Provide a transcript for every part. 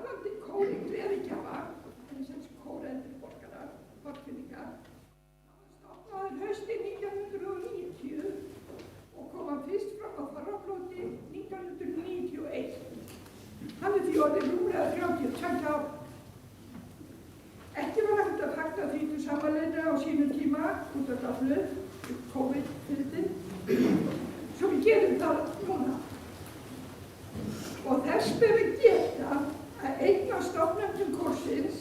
Starfandi kóri gleðigjafa, kór eldri borgara, borgfinninga, stofnaður haustið 1990 og kom hann fyrst fram á Þorrablóti 1991. Hann því orðið rúmlega 32 ár. Ekki var hægt að fagna 30 afmælinu á sínum tíma út af dallu, COVID-19, svo við gerum það núna. Og þess ber við geta að einn af stofnendum kórsins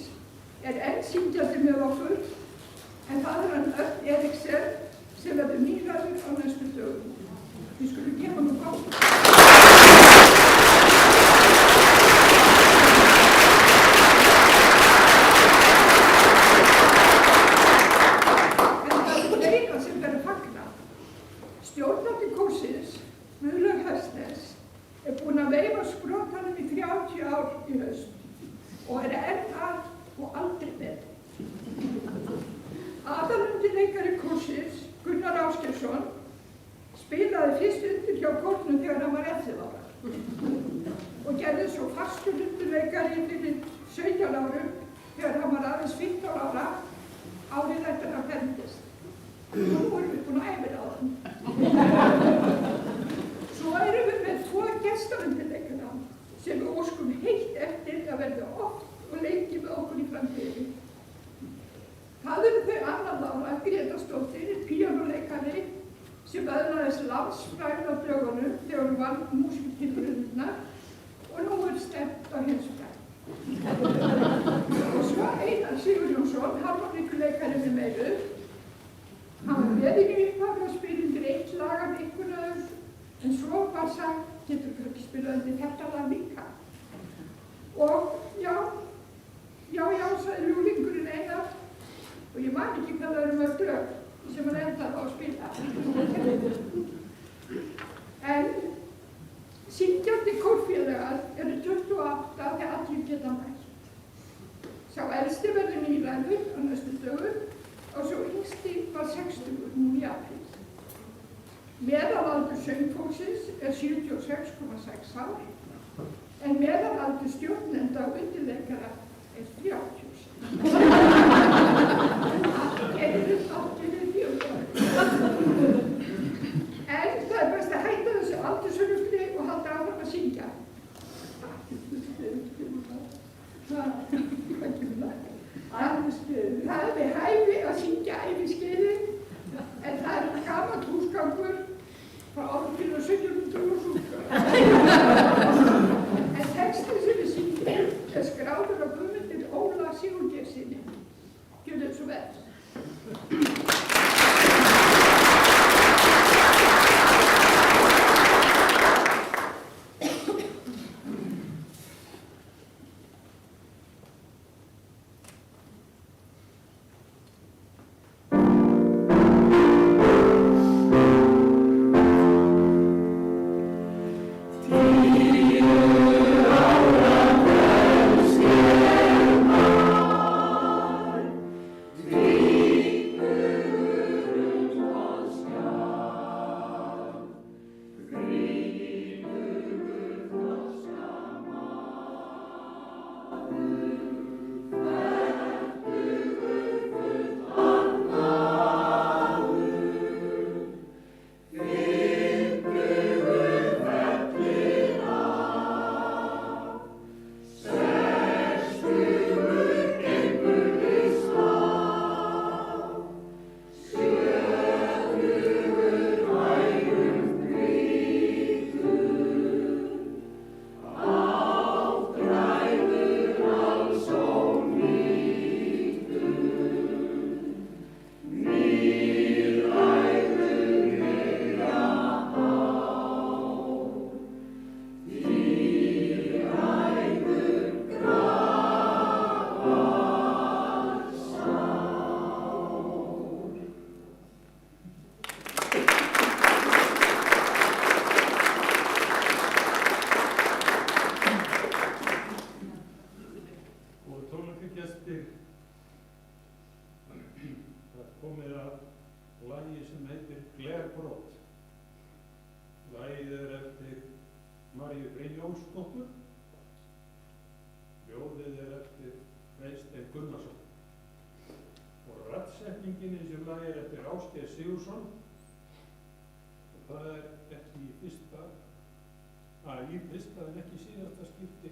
enn syngjandi með okkur, en það hann Örn Eriksen sem verður nýræður á næstu dögum. Við skulum gefa nú gátt. Stjórnandi kórsins, Guðlaug Hestnes, búinn að veifa sprotanum í 30 ár í haust og enn að og aldrei betri. Aðalundirleikari kórsins, Gunnar Ásgeirsson, spilaði fyrst undir hjá kórnum þegar hann var 11 ára og gerði svo fastur undirleikari fyrir 17 árum þegar hann var aðeins 15 ára árið eftir að hann fermdist. Nú erum við búin að æfira á hann. Svo erum við með 2 gestundirleikara sem við óskum heitt eftir að verða oft og lengi með okkur í framtíðinni. Það eru þau Anna Lára Grétarsdóttir, píanóleikari sem öðlaðist landsfrægð á dögunum þegar hún vann músíktilraunirnar og nú stefnt á heimsfrægð. Og svo Einar Sigurjónsson, harmoníkuleikari með meiru. Hann var með í upphafi að spila undir 1 lag af einhverjum, en svo var sagt, getur þú ekki spila undir þetta lag líka. Og já, sagði ljúlingurinn Einar, og ég man ekki hvað það mörg lög sem hann endaði á að spila. En syngjandi kórfélagar eru 28 þegar allir geta mætt. Sá elsti verður nýræður á næstu dögum og svo yngsti var 60 nú í apríl. Meðalaldur söngfólksins 76,6 ár, en meðalaldur stjórnenda og undirleikara 30. En það best að hætta þessu aldursrugli og halda áfram að syngja. Það við hæfi að syngja æviskeiði, en það gamall húsgangur frá árinu 1700. En textin sem við syngjum skráður á Guðmundur Óla Sigurgeirssyni. Gjörðu svo vel. Thank you. Ásgeir Sigurðsson og það er ekki í fyrsta en ekki síðasta skipti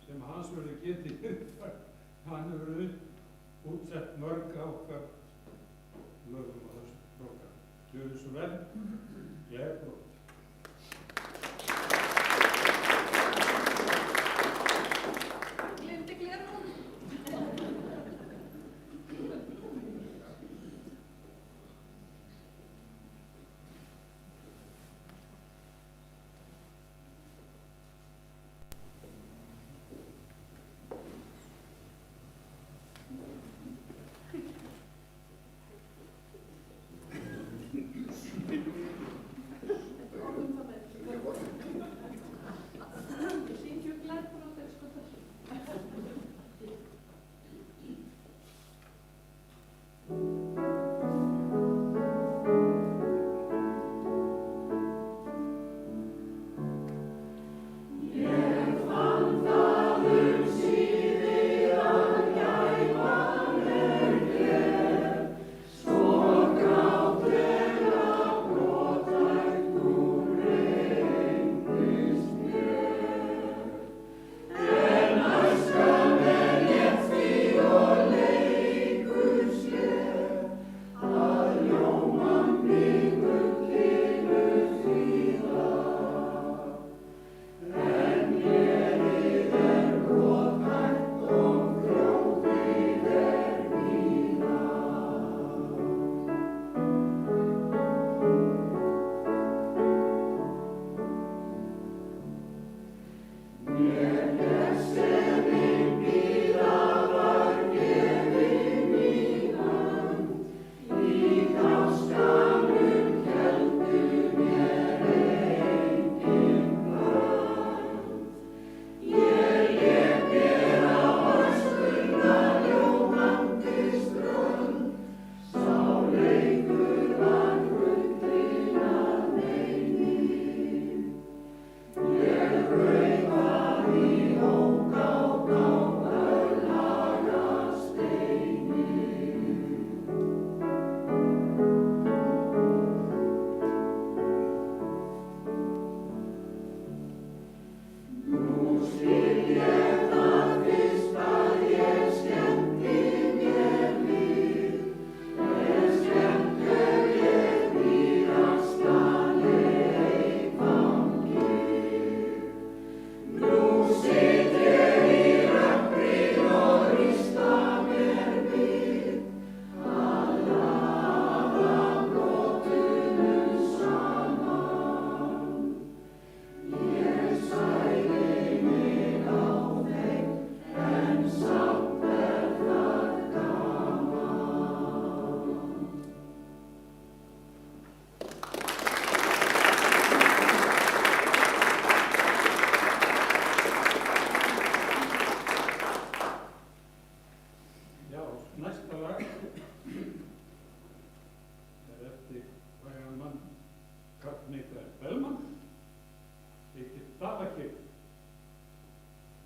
sem hans verður getið hann verður útsett mörg okkar lögum á þessu program. Gjörðu svo vel, gleðbrot. Gleymdi gleraugun.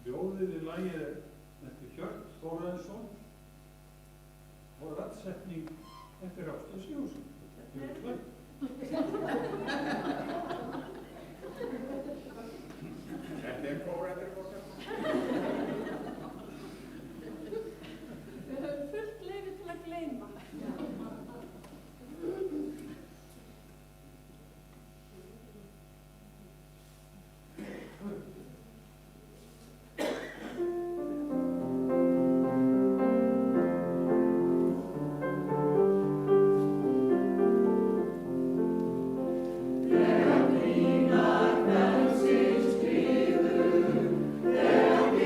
Ljóðið í lagið eftir Hjört Þórarinsson og raddsetning eftir Ásgeir Sigurðsson. Þetta er kórættir fólk. Við höfum fullt leyfi til að gleyma. Þegar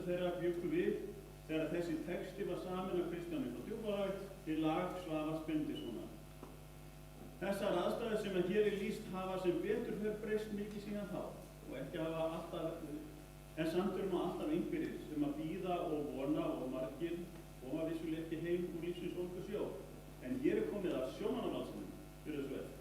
þeirra bjuggu við þegar þessi texti var samin af Kristjáni frá Djúpavogi til lag Svavars Benediktssonar. Þessar aðstæður sem hér er lýst hafa sem betur fer breyst mikið síðan þá og ekki hafa alltaf, en samt eru nú alltaf einhverjir sem að bíða og vona og margir koma vissulega ekki heim úr lífsins ólgu sjó. En hér er komið að sjómannavalsinum fyrir þessu verð.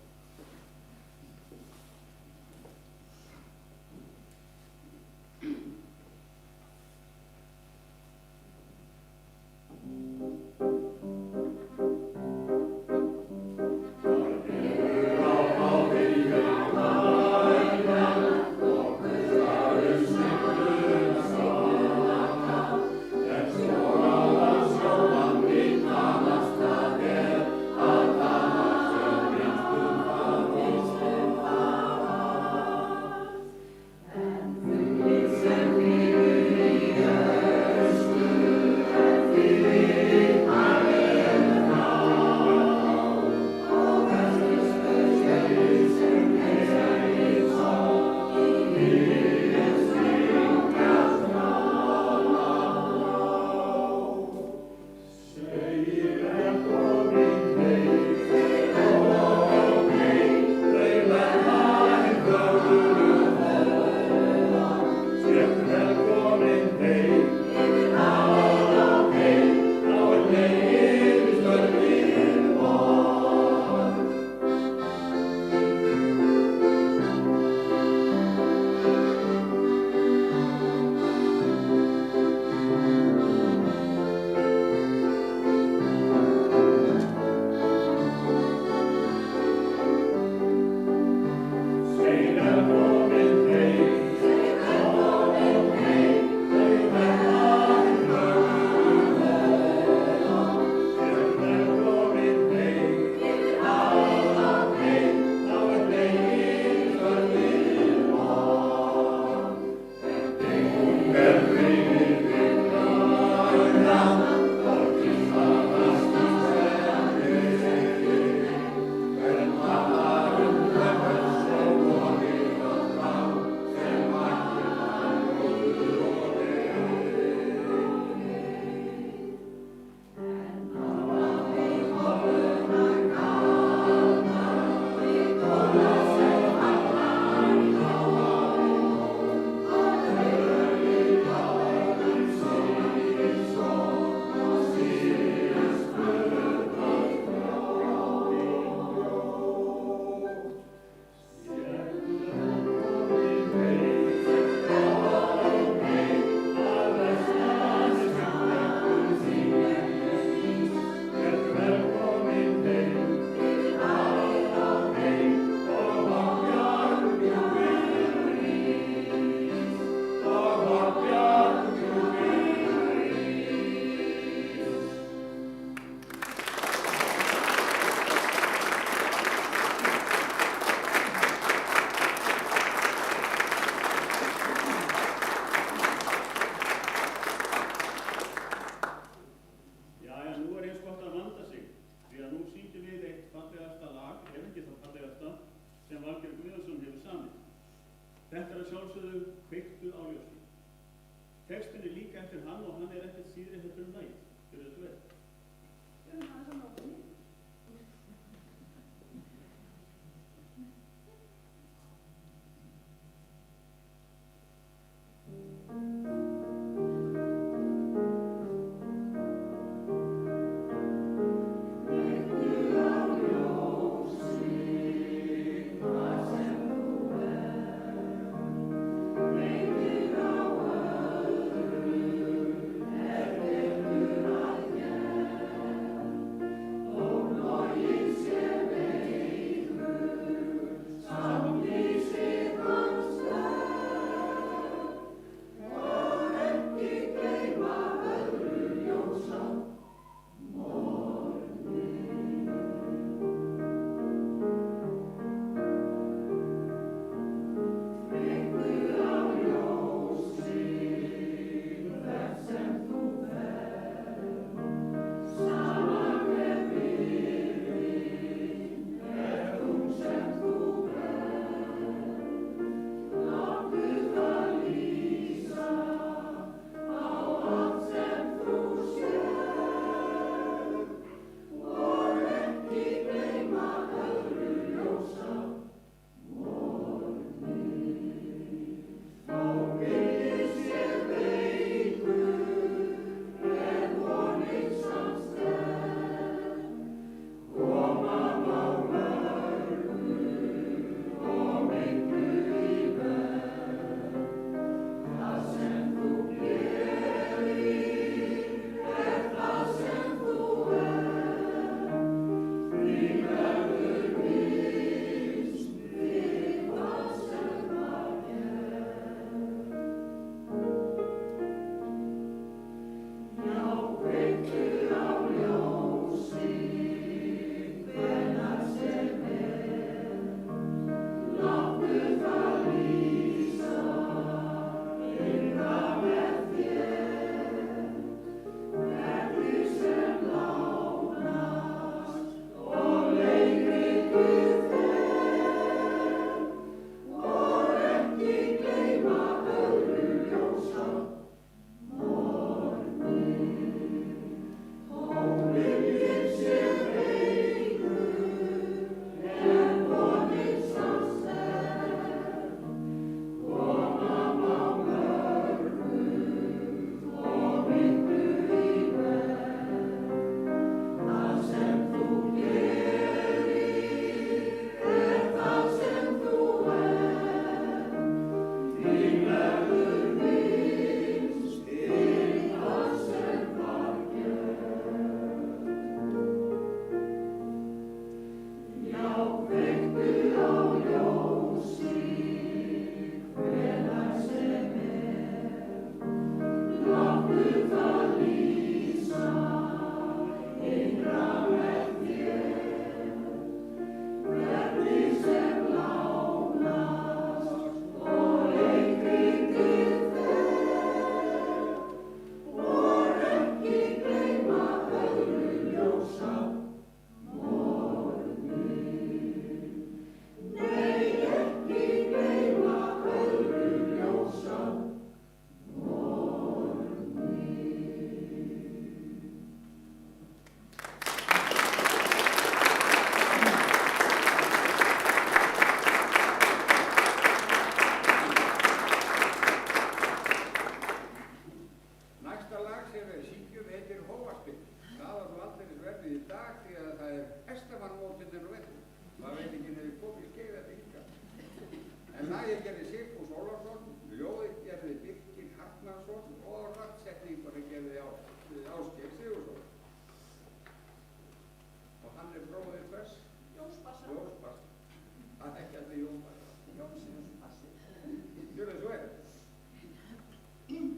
Sjómann við talast dag því að það er hestamannmótinn og veitur. Það veit ekki nefnir komið skeið þetta hingað. En lagið gerði Sigfús Ólafsson, ljóðið gerði Birkir Hartmannsson og rattsetningur gerði Ásgeir Sigursson. Og hann er bróðir hvers? Jóns Bassa. Jóns Bassa. Það ekki alltaf Jón Bassa. Jóns Bassi. Gjör það svo er. Thank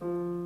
you.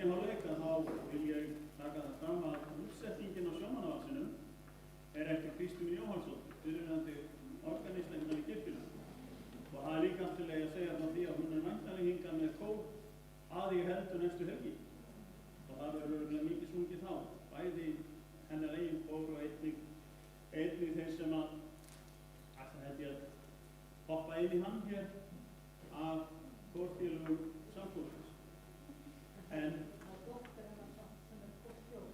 seinni hálfleik að þá vil ég taka það fram að útsetningin á sjómannavalsinum eftir Kristján Jóhannsson, fyrirverandi organista hérna í kirkjunni. Og það líka afturlega að segja frá því að hún væntanleg hingað með kór að ég heldur næstu helgi. Og það verður mikið sungið þá, bæði hennar eigin kór og einnig þeir sem að það held ég að hoppa inn í hann hér af kórfélögum samfélagsins. En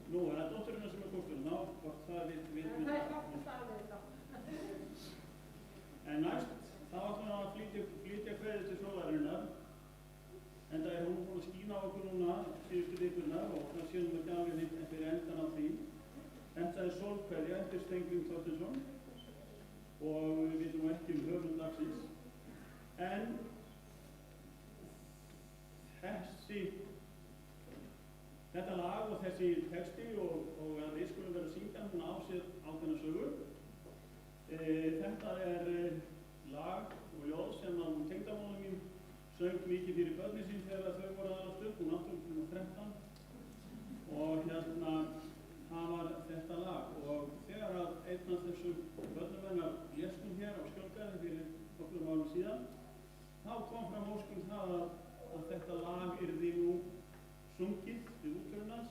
nú er það dótturina sem kórstjórinn, hvort það við En næst þá ætlum við að flytja kveðið til sólarinnar, enda hún búin að skína á okkur núna síðustu vikurnar og það séum við gjafið fyrir endan á því. Þetta sólkveðja eftir Steingrím Þorsteinsson og við vitum ekki höfund dagsins. En þetta lag og þessi texti og að við skulum vera að syngja hún á sér ákveðna sögu. Þetta lag og ljóð sem að tengdamóðir mín söng mikið fyrir börnin sín þegar þau voru að alast upp, hún 1813 og það var þetta lag og þegar að einn af þessum börnum lést hér á Skjólgarði fyrir nokkrum árum síðan þá kom fram óskum það að þetta lag yrði nú sungið við útförunans.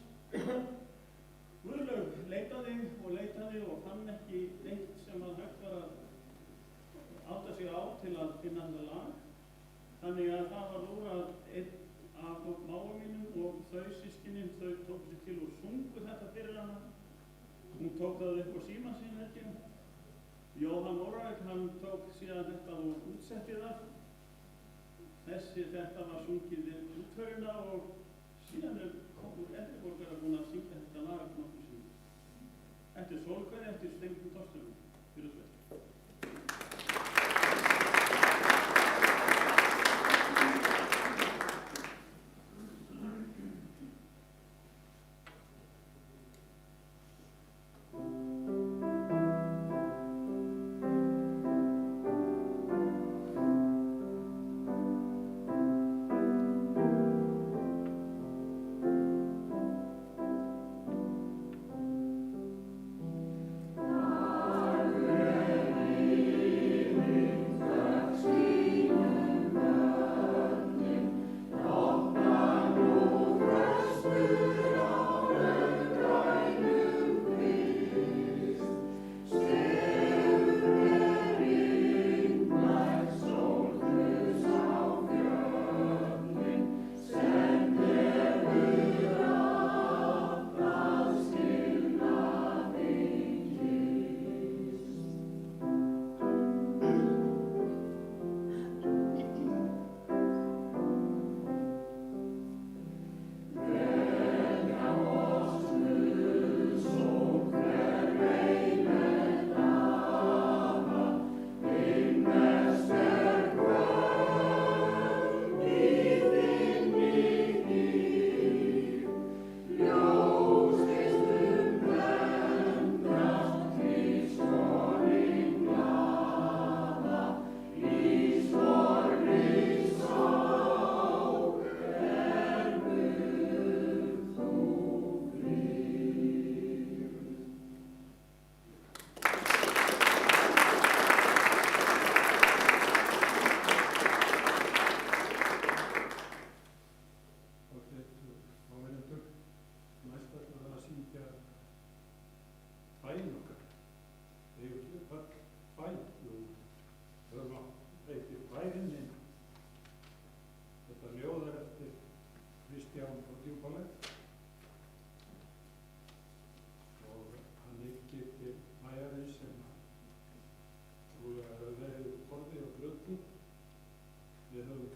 Guðlaug leitaði og fann ekki neitt sem að hægt var að átta sig á til að finna þetta lag. Þannig að það var úr að einn af máum mínum og þau systkinin, þau tóku sig til og sungu þetta fyrir hana. Hún tók það upp á símann sinn held ég. Jóhann Óræk, hann tók síðan þetta og útsetti það. Þetta var sungið við útförina og síðan komur eldriborgarar búin að syngja þetta lag nokkuð síðan. Eftir sólkveðja eftir Steingrím Þorsteinsson. Fyrir sveit.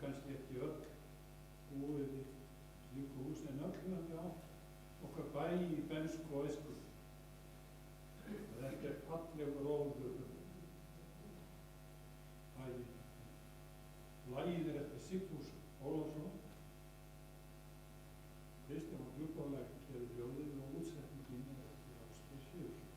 Kannski ekki öll búið í slíku hús en öll á okkar bæ í bernsku og æsku. Þetta falleg róður bæ. Lagið eftir Sigfús Ólafsson. Kristján Djúpálæk gerði ljóðið og útsetningin eftir Ásgeir Sigurðsson.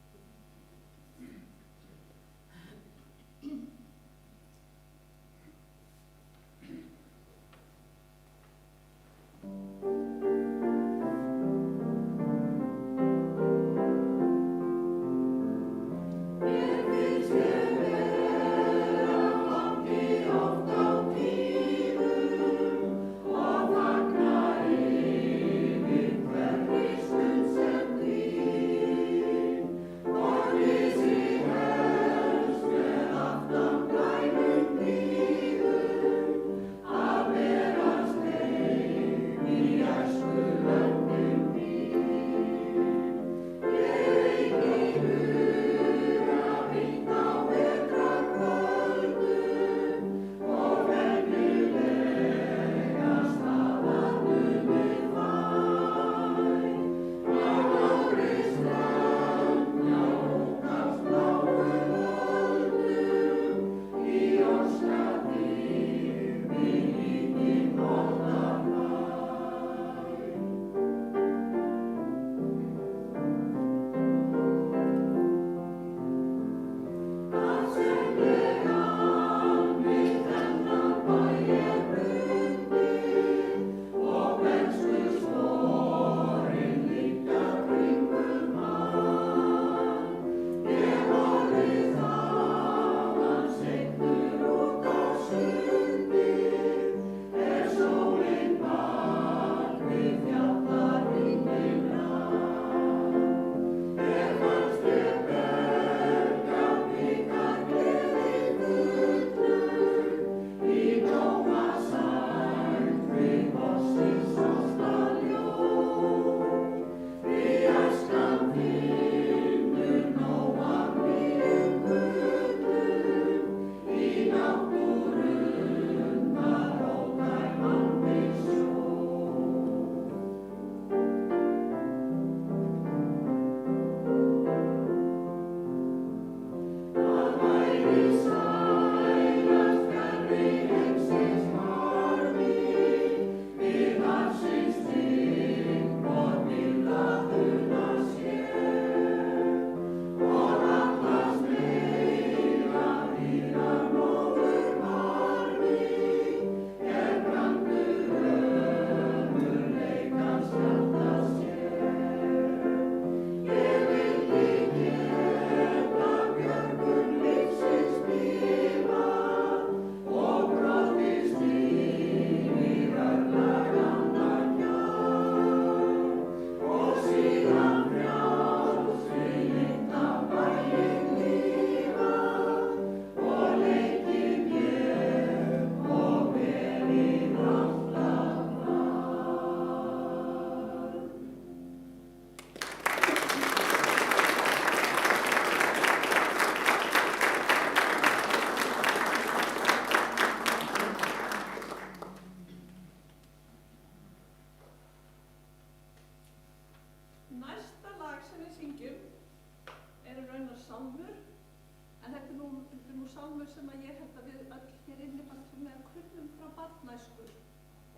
sálmur sem að ég held að við öll hér inni bara með kunnum frá barnæsku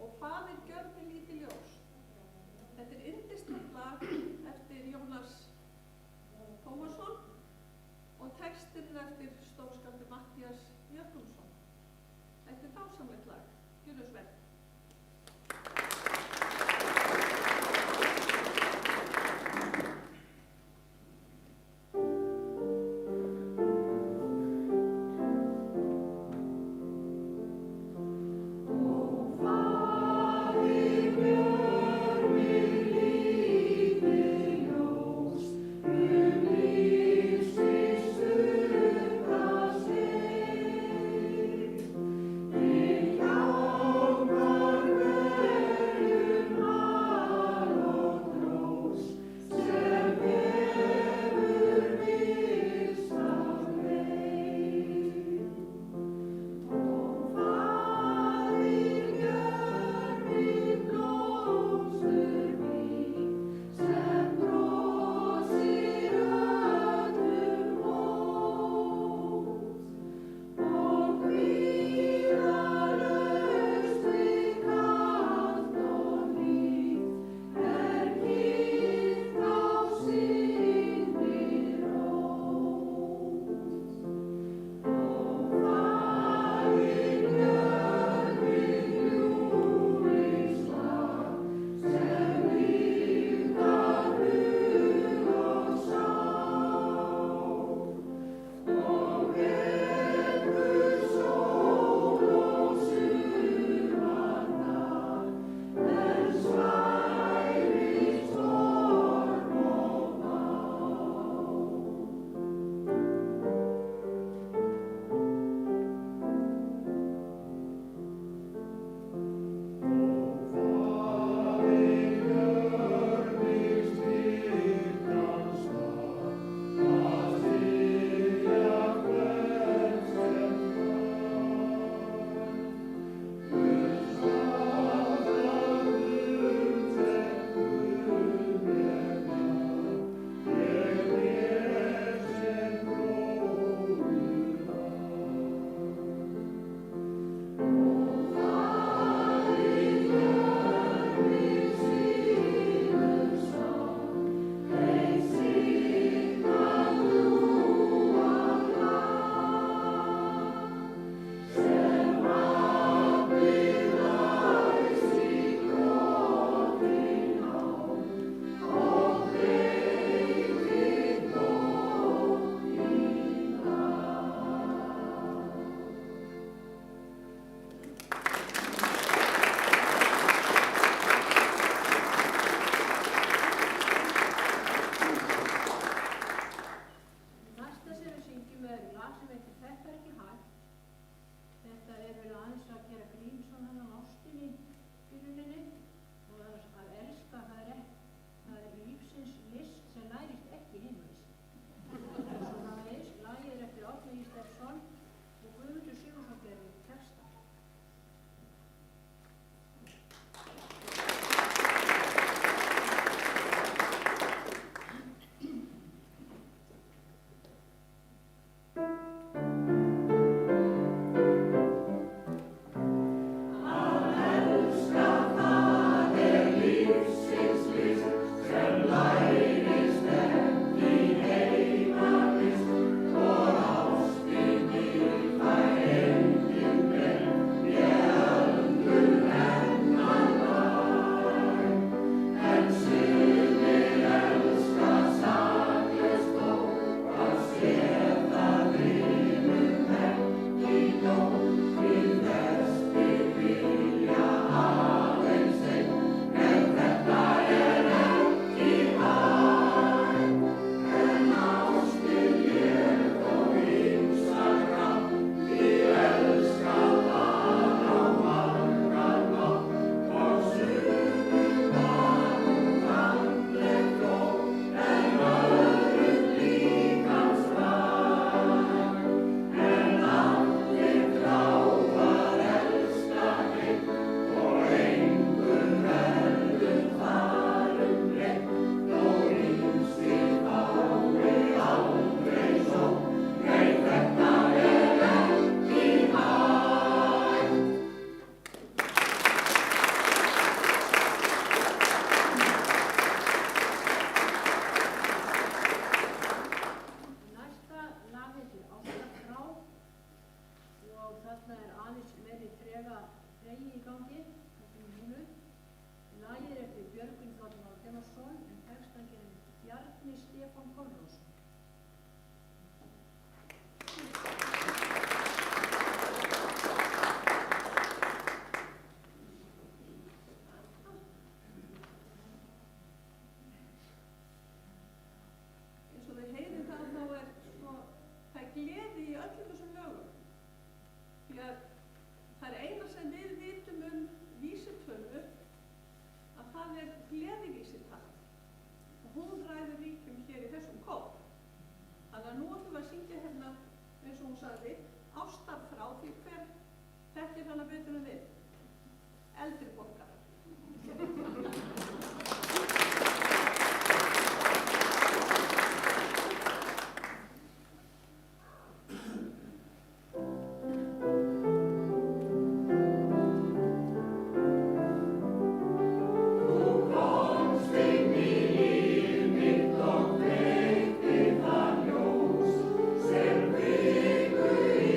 og Faðir gjörðu lítil ljós. Þetta er yndislegt lag eftir Jónas Tómasson og textinn eftir stórskáldi Matthías Jökulsson. Þetta er dásamlegt lag. Gjörðu svo vel. Bjarni Stefán Konráðsson. Eins og þið heyrið það, þá er það er gleði í öllum þessum lögum. Því að það er eina sem við vitum vísitölu, að það er gleðivísitala. Og hún ræður ríkjum hér í þessum kór. Þannig að nú ætlum við að syngja hérna, eins og hún sagði, ástarþrá, því hver þekkir hana betur en við? Eldri borgarar. Sem viku í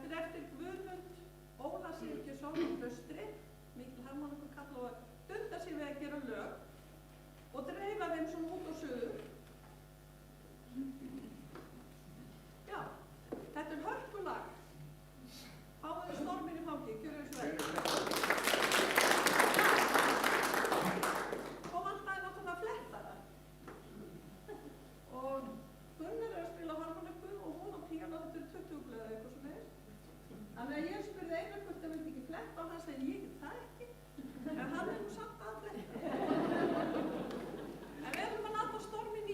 Þetta er eftir Guðmund Óla Sigurgeirsson á Klaustri, mikil harmónikukall og dunda sig við að gera lög og dreifa þeim svona út á suður. Já, þetta er hörkulag. Fáðu storminn í fangi, gjörðu þessu vel. Svo vantaði náttúrulega flettara. Og Gunnar er að spila harmoniku og hún á píano, þetta eru 20 blöð eða eitthvað svona. Þannig að ég spurði Einar hvort það vildi ekki fletta og hann segi ég get það ekki. En hann er nú samt að fletta. En við erum að láta storminn í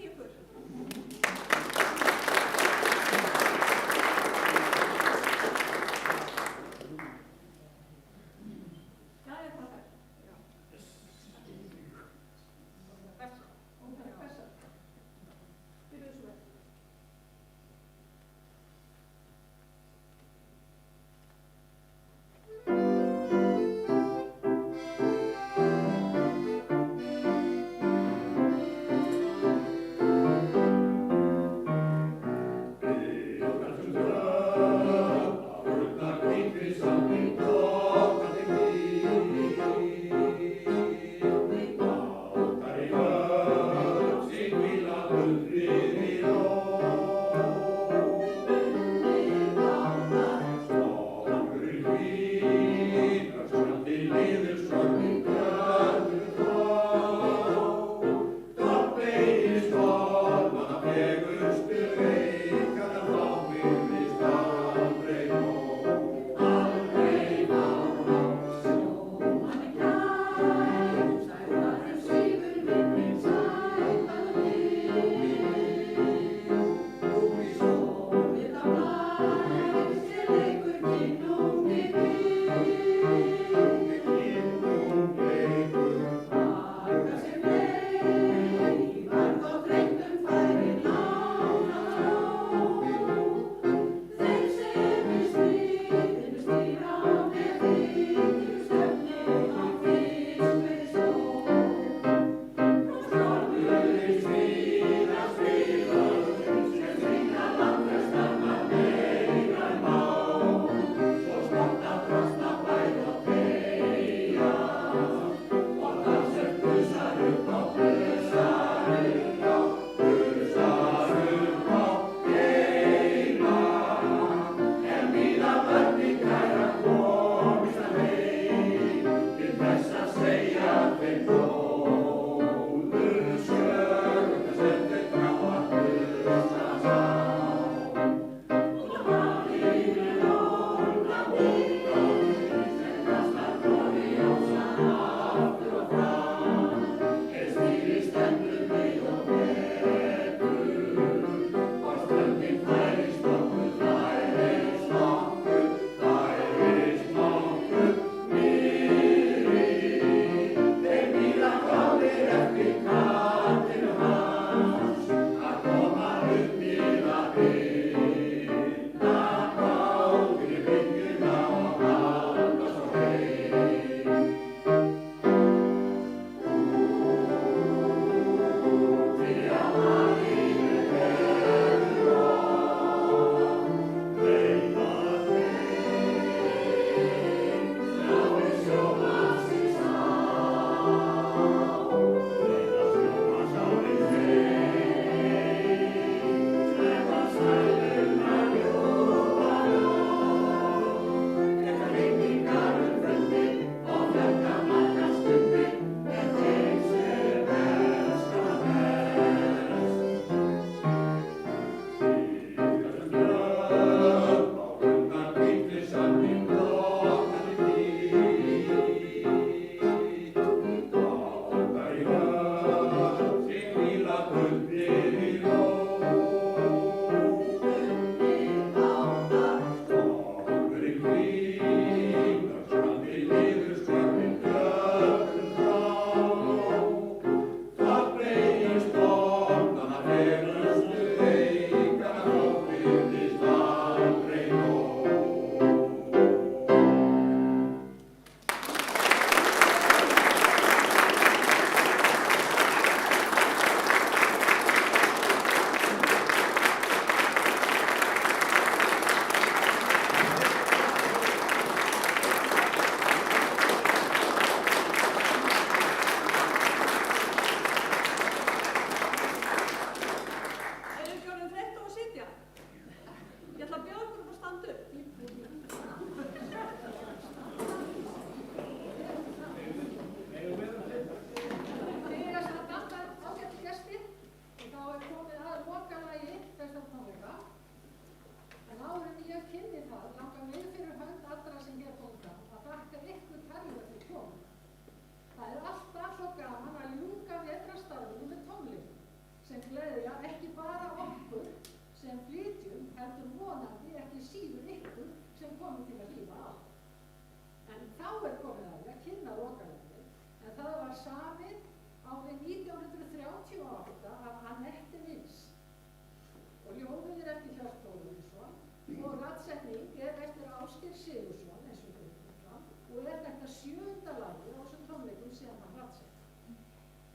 menning er eftir Ásgeir Sigurðsson, eins og við fram, og er þetta 7. lagið á þessum tónleikum sem hann rattsett.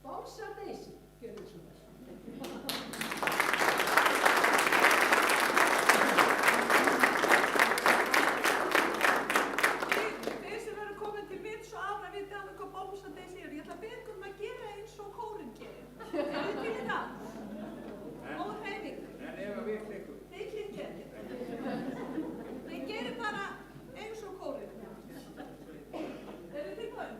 Bomsa Daisy, gjörðu svo vel. Þeir sem eru komin til vits og aðra viti alveg hvað Bomsa Daisy er. Ég ætla að biðja ykkur að gera eins og kórinn gerir. Er þið til í það? Góð hreyfing. En ef að við klikum. Þið klikkið. Þið gerir bara eins og kórinn. Er þið tilbúin?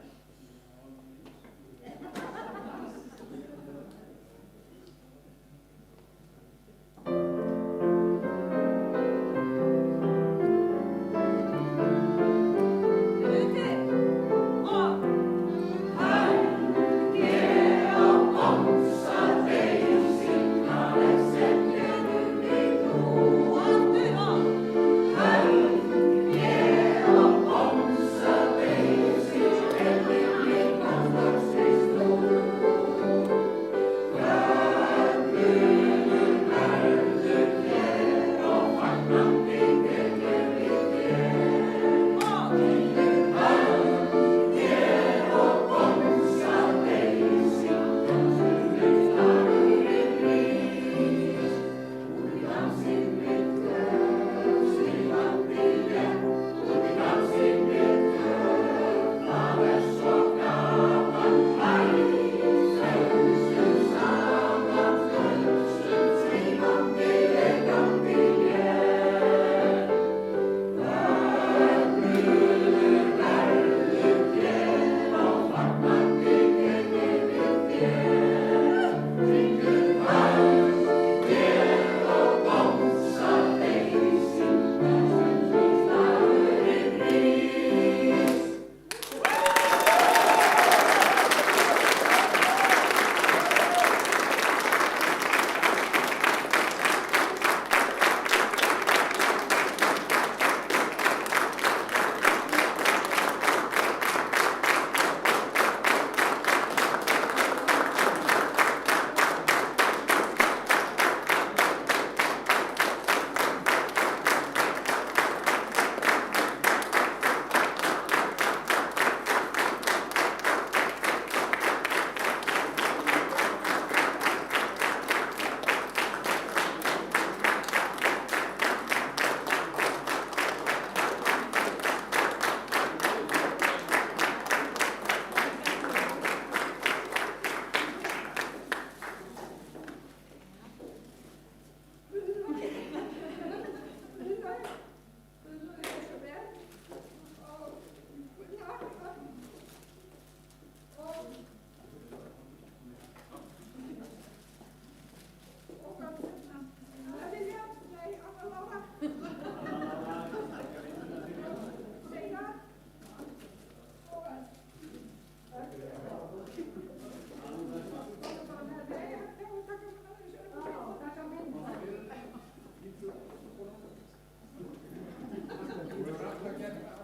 Þú verður alltaf að gera það.